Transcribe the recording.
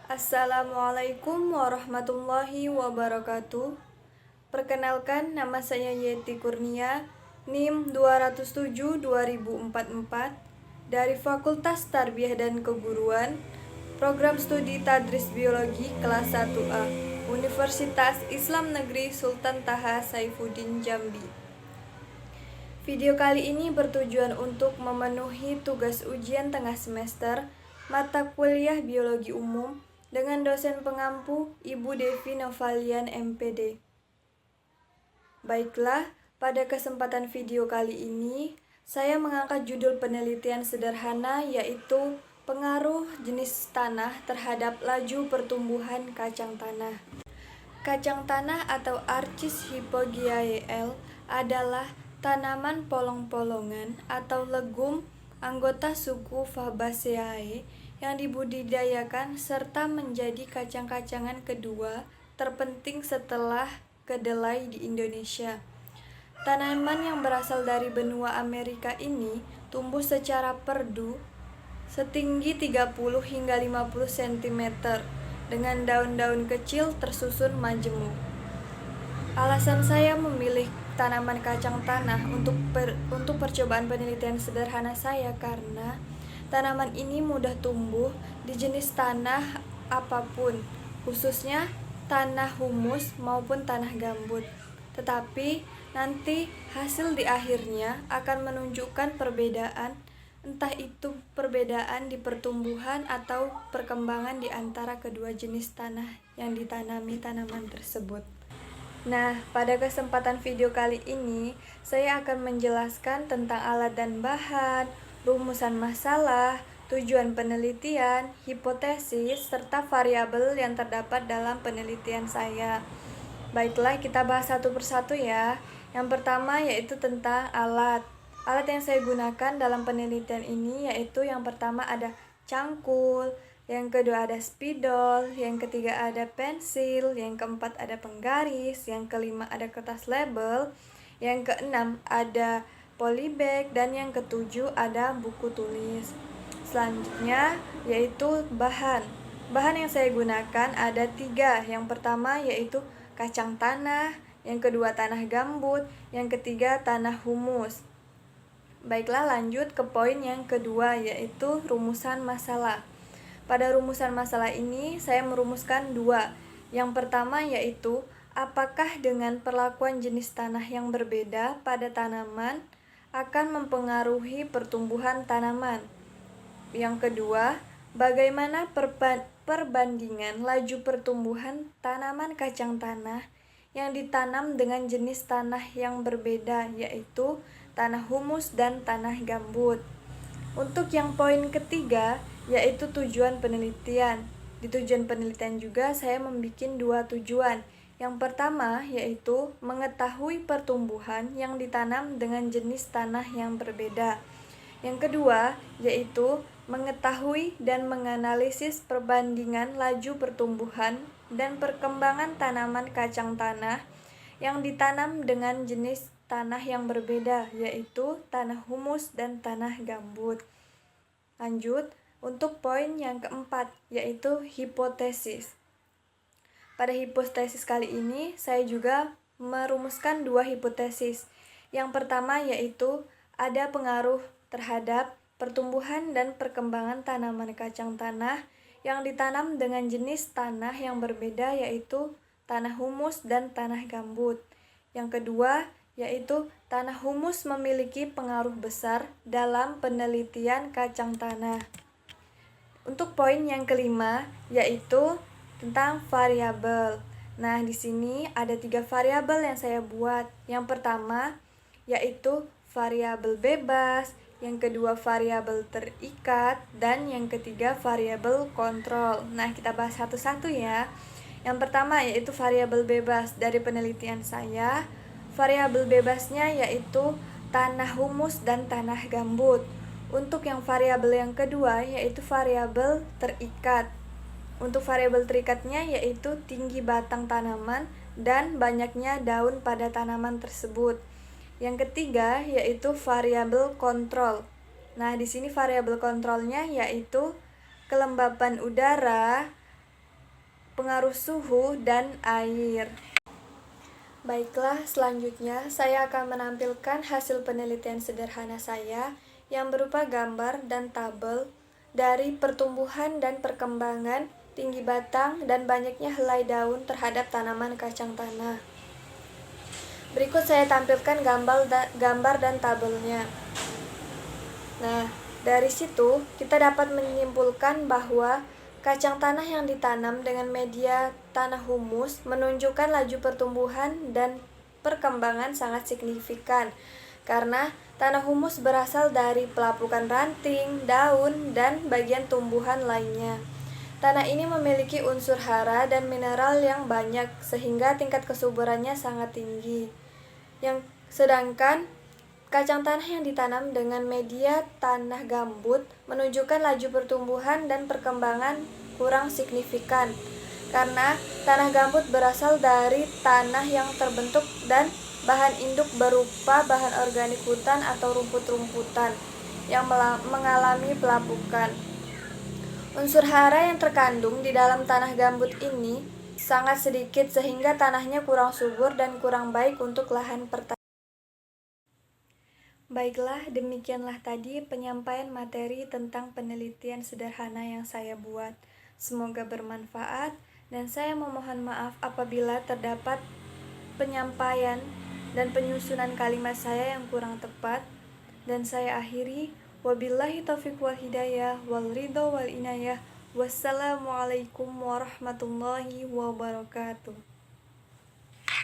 Assalamualaikum warahmatullahi wabarakatuh. Perkenalkan, nama saya Yeti Kurnia, NIM 207-2044 dari Fakultas Tarbiyah dan Keguruan, Program Studi Tadris Biologi kelas 1A, Universitas Islam Negeri Sultan Taha Saifuddin Jambi. Video kali ini bertujuan untuk memenuhi tugas ujian tengah semester mata kuliah Biologi Umum dengan dosen pengampu Ibu Devi Novalian MPD. Baiklah, pada kesempatan video kali ini saya mengangkat judul penelitian sederhana, yaitu pengaruh jenis tanah terhadap laju pertumbuhan kacang tanah. Kacang tanah atau Archis hypogyae adalah tanaman polong-polongan atau legum anggota suku Fabaceae yang dibudidayakan serta menjadi kacang-kacangan kedua terpenting setelah kedelai di Indonesia. Tanaman yang berasal dari benua Amerika ini tumbuh secara perdu setinggi 30 hingga 50 cm dengan daun-daun kecil tersusun majemuk. Alasan saya memilih tanaman kacang tanah untuk percobaan penelitian sederhana saya karena tanaman ini mudah tumbuh di jenis tanah apapun, khususnya tanah humus maupun tanah gambut. Tetapi nanti hasil di akhirnya akan menunjukkan perbedaan, entah itu perbedaan di pertumbuhan atau perkembangan di antara kedua jenis tanah yang ditanami tanaman tersebut. Nah, pada kesempatan video kali ini, saya akan menjelaskan tentang alat dan bahan, rumusan masalah, tujuan penelitian, hipotesis, serta variabel yang terdapat dalam penelitian saya. Baiklah, kita bahas satu persatu ya. Yang pertama yaitu tentang alat. Alat yang saya gunakan dalam penelitian ini yaitu yang pertama ada cangkul, yang kedua ada spidol, yang ketiga ada pensil, yang keempat ada penggaris, yang kelima ada kertas label, yang keenam ada polybag, dan yang ketujuh ada buku tulis. Selanjutnya yaitu bahan. Bahan yang saya gunakan ada 3. Yang pertama yaitu kacang tanah, yang kedua tanah gambut, yang ketiga tanah humus. Baiklah, lanjut ke poin yang kedua yaitu rumusan masalah. Pada rumusan masalah ini saya merumuskan 2. Yang pertama yaitu apakah dengan perlakuan jenis tanah yang berbeda pada tanaman akan mempengaruhi pertumbuhan tanaman. Yang kedua, bagaimana perbandingan laju pertumbuhan tanaman kacang tanah yang ditanam dengan jenis tanah yang berbeda, yaitu tanah humus dan tanah gambut. Untuk yang poin ketiga, yaitu tujuan penelitian. Di tujuan penelitian juga saya membuat 2 tujuan. Yang pertama yaitu mengetahui pertumbuhan yang ditanam dengan jenis tanah yang berbeda. Yang kedua yaitu mengetahui dan menganalisis perbandingan laju pertumbuhan dan perkembangan tanaman kacang tanah yang ditanam dengan jenis tanah yang berbeda, yaitu tanah humus dan tanah gambut. Lanjut untuk poin yang keempat, yaitu hipotesis. Pada hipotesis kali ini, saya juga merumuskan 2 hipotesis. Yang pertama yaitu ada pengaruh terhadap pertumbuhan dan perkembangan tanaman kacang tanah yang ditanam dengan jenis tanah yang berbeda, yaitu tanah humus dan tanah gambut. Yang kedua yaitu tanah humus memiliki pengaruh besar dalam penelitian kacang tanah. Untuk poin yang kelima yaitu tentang variabel. Nah, di sini ada 3 variabel yang saya buat. Yang pertama yaitu variabel bebas, yang kedua variabel terikat, dan yang ketiga variabel kontrol. Nah, kita bahas satu-satu ya. Yang pertama yaitu variabel bebas. Dari penelitian saya, variabel bebasnya yaitu tanah humus dan tanah gambut. Untuk yang variabel yang kedua yaitu variabel terikat. Untuk variabel terikatnya yaitu tinggi batang tanaman dan banyaknya daun pada tanaman tersebut. Yang ketiga yaitu variabel kontrol. Nah, di sini variabel kontrolnya yaitu kelembapan udara, pengaruh suhu, dan air. Baiklah, selanjutnya saya akan menampilkan hasil penelitian sederhana saya yang berupa gambar dan tabel dari pertumbuhan dan perkembangan, tinggi batang, dan banyaknya helai daun terhadap tanaman kacang tanah. Berikut saya tampilkan gambar dan tabelnya. Nah, dari situ kita dapat menyimpulkan bahwa kacang tanah yang ditanam dengan media tanah humus menunjukkan laju pertumbuhan dan perkembangan sangat signifikan karena tanah humus berasal dari pelapukan ranting, daun, dan bagian tumbuhan lainnya. Tanah ini memiliki unsur hara dan mineral yang banyak sehingga tingkat kesuburannya sangat tinggi. Sedangkan kacang tanah yang ditanam dengan media tanah gambut menunjukkan laju pertumbuhan dan perkembangan kurang signifikan karena tanah gambut berasal dari tanah yang terbentuk dan bahan induk berupa bahan organik hutan atau rumput-rumputan yang mengalami pelapukan. Unsur hara yang terkandung di dalam tanah gambut ini sangat sedikit sehingga tanahnya kurang subur dan kurang baik untuk lahan pertanian. Baiklah, demikianlah tadi penyampaian materi tentang penelitian sederhana yang saya buat. Semoga bermanfaat, dan saya memohon maaf apabila terdapat penyampaian dan penyusunan kalimat saya yang kurang tepat. Dan saya akhiri, wabillahi taufiq wal hidayah, wal ridho wal inayah. Wassalamualaikum warahmatullahi wabarakatuh.